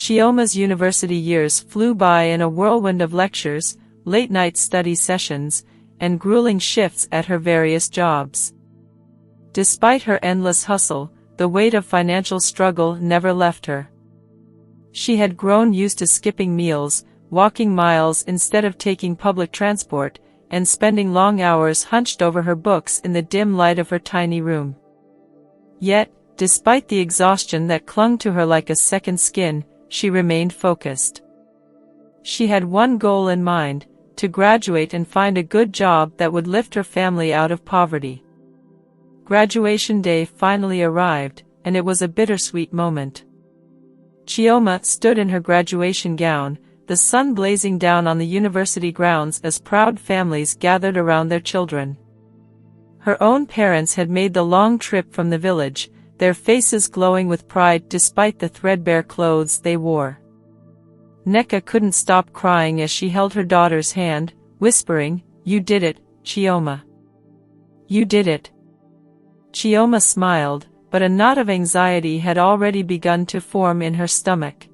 Chioma's university years flew by in a whirlwind of lectures, late-night study sessions, and grueling shifts at her various jobs. Despite her endless hustle, the weight of financial struggle never left her. She had grown used to skipping meals, walking miles instead of taking public transport, and spending long hours hunched over her books in the dim light of her tiny room. Yet, despite the exhaustion that clung to her like a second skin, she remained focused. She had one goal in mind: to graduate and find a good job that would lift her family out of poverty. Graduation day finally arrived, and it was a bittersweet moment. Chioma stood in her graduation gown, the sun blazing down on the university grounds as proud families gathered around their children. Her own parents had made the long trip from the village, their faces glowing with pride despite the threadbare clothes they wore. Nneka couldn't stop crying as she held her daughter's hand, whispering, "You did it, Chioma. You did it." Chioma smiled, but a knot of anxiety had already begun to form in her stomach.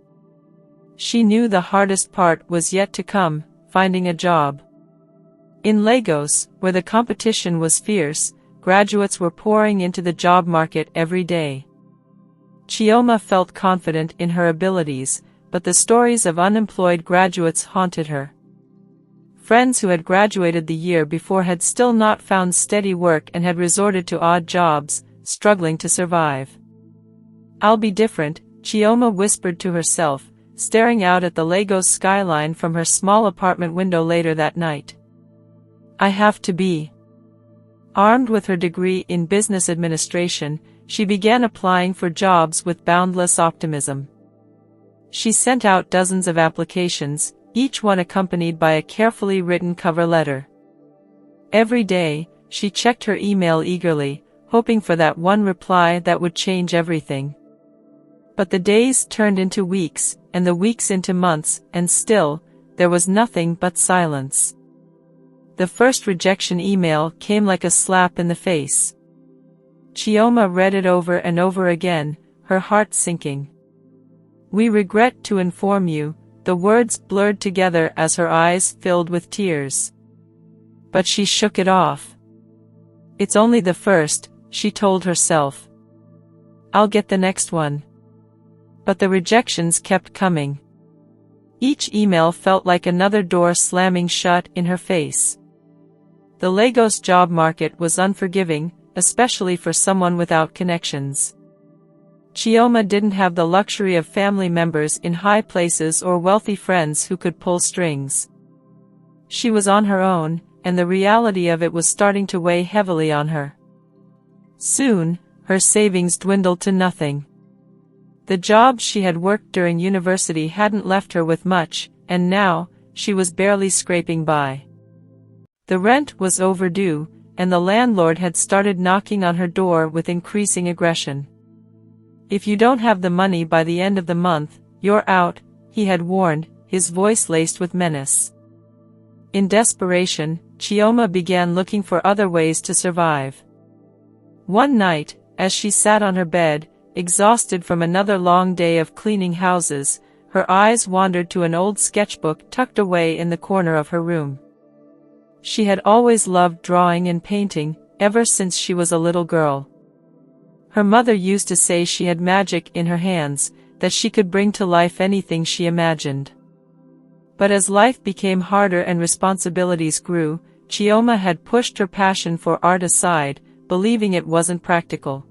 She knew the hardest part was yet to come: finding a job. In Lagos, where the competition was fierce, graduates were pouring into the job market every day. Chioma felt confident in her abilities, but the stories of unemployed graduates haunted her. Friends who had graduated the year before had still not found steady work and had resorted to odd jobs, struggling to survive. "I'll be different," Chioma whispered to herself, staring out at the Lagos skyline from her small apartment window later that night. "I have to be." Armed with her degree in business administration, she began applying for jobs with boundless optimism. She sent out dozens of applications, each one accompanied by a carefully written cover letter. Every day, she checked her email eagerly, hoping for that one reply that would change everything. But the days turned into weeks, and the weeks into months, and still, there was nothing but silence. The first rejection email came like a slap in the face. Chioma read it over and over again, her heart sinking. "We regret to inform you," the words blurred together as her eyes filled with tears. But she shook it off. "It's only the first," she told herself. "I'll get the next one." But the rejections kept coming. Each email felt like another door slamming shut in her face. The Lagos job market was unforgiving, especially for someone without connections. Chioma didn't have the luxury of family members in high places or wealthy friends who could pull strings. She was on her own, and the reality of it was starting to weigh heavily on her. Soon, her savings dwindled to nothing. The jobs she had worked during university hadn't left her with much, and now, she was barely scraping by. The rent was overdue, and the landlord had started knocking on her door with increasing aggression. "If you don't have the money by the end of the month, you're out," he had warned, his voice laced with menace. In desperation, Chioma began looking for other ways to survive. One night, as she sat on her bed, exhausted from another long day of cleaning houses, her eyes wandered to an old sketchbook tucked away in the corner of her room. She had always loved drawing and painting, ever since she was a little girl. Her mother used to say she had magic in her hands, that she could bring to life anything she imagined. But as life became harder and responsibilities grew, Chioma had pushed her passion for art aside, believing it wasn't practical.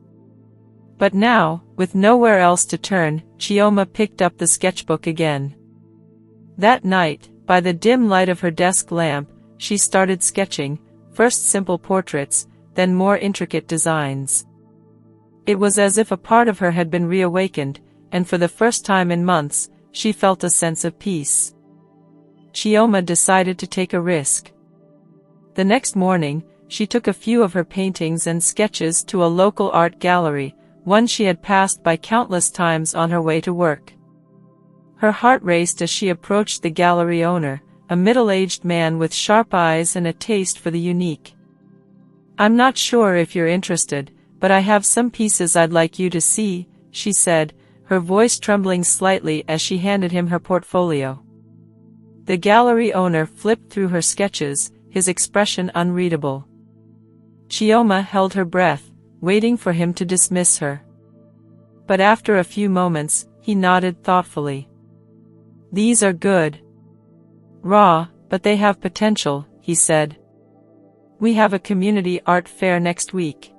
But now, with nowhere else to turn, Chioma picked up the sketchbook again. That night, by the dim light of her desk lamp, she started sketching, first simple portraits, then more intricate designs. It was as if a part of her had been reawakened, and for the first time in months, she felt a sense of peace. Chioma decided to take a risk. The next morning, she took a few of her paintings and sketches to a local art gallery, one she had passed by countless times on her way to work. Her heart raced as she approached the gallery owner, a middle-aged man with sharp eyes and a taste for the unique. "I'm not sure if you're interested, but I have some pieces I'd like you to see," she said, her voice trembling slightly as she handed him her portfolio. The gallery owner flipped through her sketches, his expression unreadable. Chioma held her breath, waiting for him to dismiss her. But after a few moments, he nodded thoughtfully. "These are good. Raw, but they have potential," he said. "We have a community art fair next week.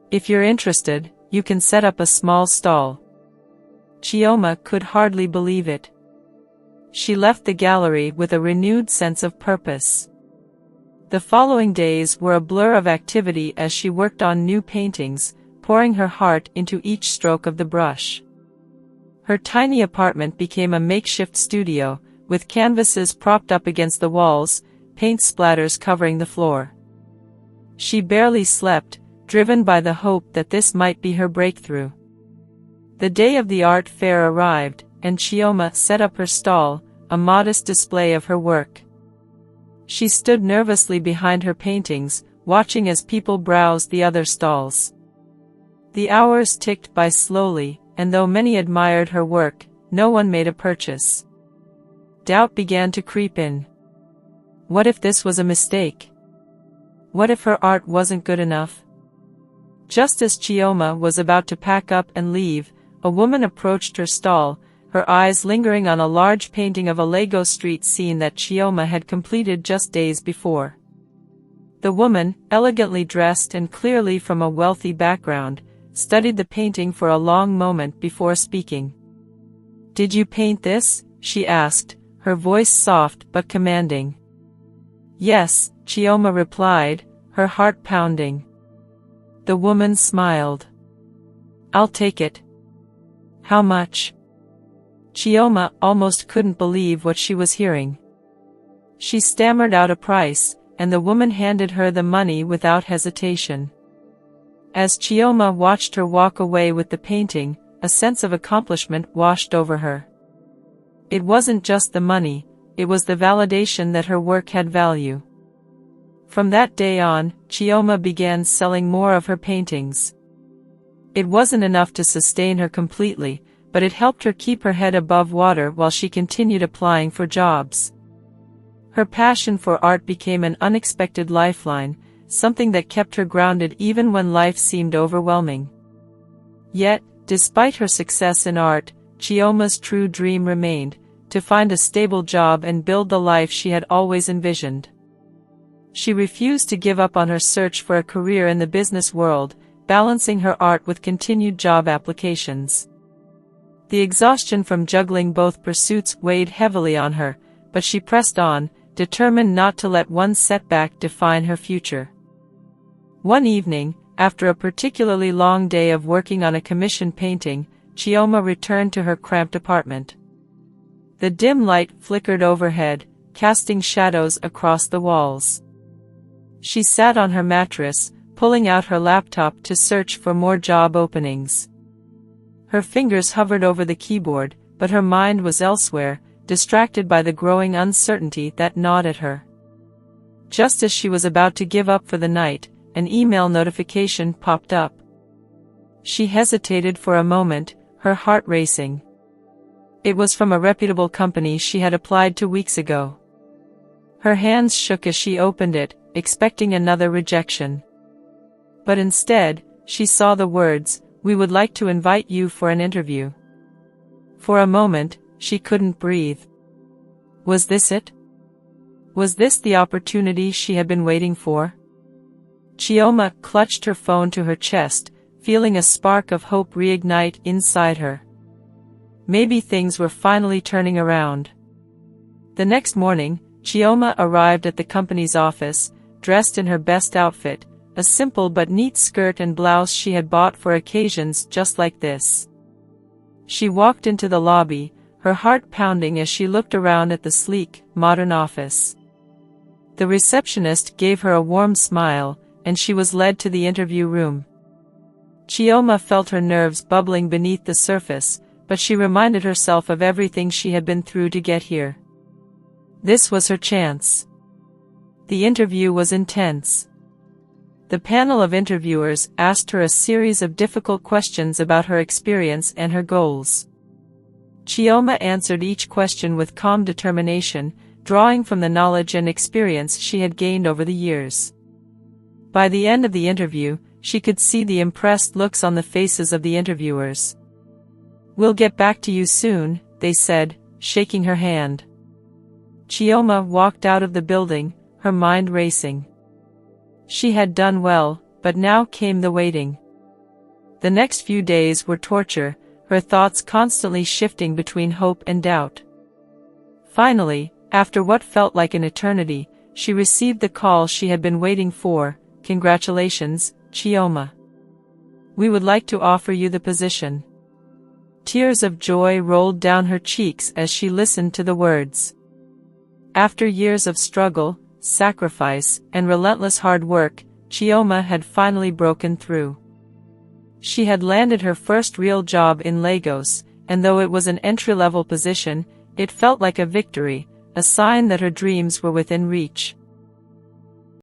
If you're interested, you can set up a small stall." Chioma could hardly believe it. She left the gallery with a renewed sense of purpose. The following days were a blur of activity as she worked on new paintings, pouring her heart into each stroke of the brush. Her tiny apartment became a makeshift studio, with canvases propped up against the walls, paint splatters covering the floor. She barely slept, driven by the hope that this might be her breakthrough. The day of the art fair arrived, and Chioma set up her stall, a modest display of her work. She stood nervously behind her paintings, watching as people browsed the other stalls. The hours ticked by slowly, and though many admired her work, no one made a purchase. Doubt began to creep in. What if this was a mistake? What if her art wasn't good enough? Just as Chioma was about to pack up and leave, a woman approached her stall, her eyes lingering on a large painting of a Lego street scene that Chioma had completed just days before. The woman, elegantly dressed and clearly from a wealthy background, studied the painting for a long moment before speaking. "Did you paint this?" she asked, her voice soft but commanding. "Yes," Chioma replied, her heart pounding. The woman smiled. "I'll take it." "How much?" Chioma almost couldn't believe what she was hearing. She stammered out a price, and the woman handed her the money without hesitation. As Chioma watched her walk away with the painting, a sense of accomplishment washed over her. It wasn't just the money, it was the validation that her work had value. From that day on, Chioma began selling more of her paintings. It wasn't enough to sustain her completely, but it helped her keep her head above water while she continued applying for jobs. Her passion for art became an unexpected lifeline, something that kept her grounded even when life seemed overwhelming. Yet, despite her success in art, Chioma's true dream remained, to find a stable job and build the life she had always envisioned. She refused to give up on her search for a career in the business world, balancing her art with continued job applications. The exhaustion from juggling both pursuits weighed heavily on her, but she pressed on, determined not to let one setback define her future. One evening, after a particularly long day of working on a commissioned painting, Chioma returned to her cramped apartment. The dim light flickered overhead, casting shadows across the walls. She sat on her mattress, pulling out her laptop to search for more job openings. Her fingers hovered over the keyboard, but her mind was elsewhere, distracted by the growing uncertainty that gnawed at her. Just as she was about to give up for the night, an email notification popped up. She hesitated for a moment, her heart racing. It was from a reputable company she had applied to weeks ago. Her hands shook as she opened it, expecting another rejection. But instead, she saw the words, "We would like to invite you for an interview." For a moment, she couldn't breathe. Was this it? Was this the opportunity she had been waiting for? Chioma clutched her phone to her chest, feeling a spark of hope reignite inside her. Maybe things were finally turning around. The next morning, Chioma arrived at the company's office, dressed in her best outfit, a simple but neat skirt and blouse she had bought for occasions just like this. She walked into the lobby, her heart pounding as she looked around at the sleek, modern office. The receptionist gave her a warm smile, and she was led to the interview room. Chioma felt her nerves bubbling beneath the surface, but she reminded herself of everything she had been through to get here. This was her chance. The interview was intense. The panel of interviewers asked her a series of difficult questions about her experience and her goals. Chioma answered each question with calm determination, drawing from the knowledge and experience she had gained over the years. By the end of the interview, she could see the impressed looks on the faces of the interviewers. "We'll get back to you soon," they said, shaking her hand. Chioma walked out of the building, her mind racing. She had done well, but now came the waiting. The next few days were torture, her thoughts constantly shifting between hope and doubt. Finally, after what felt like an eternity, she received the call she had been waiting for. "Congratulations, Chioma. We would like to offer you the position." Tears of joy rolled down her cheeks as she listened to the words. After years of struggle, sacrifice, and relentless hard work, Chioma had finally broken through. She had landed her first real job in Lagos, and though it was an entry-level position, it felt like a victory, a sign that her dreams were within reach.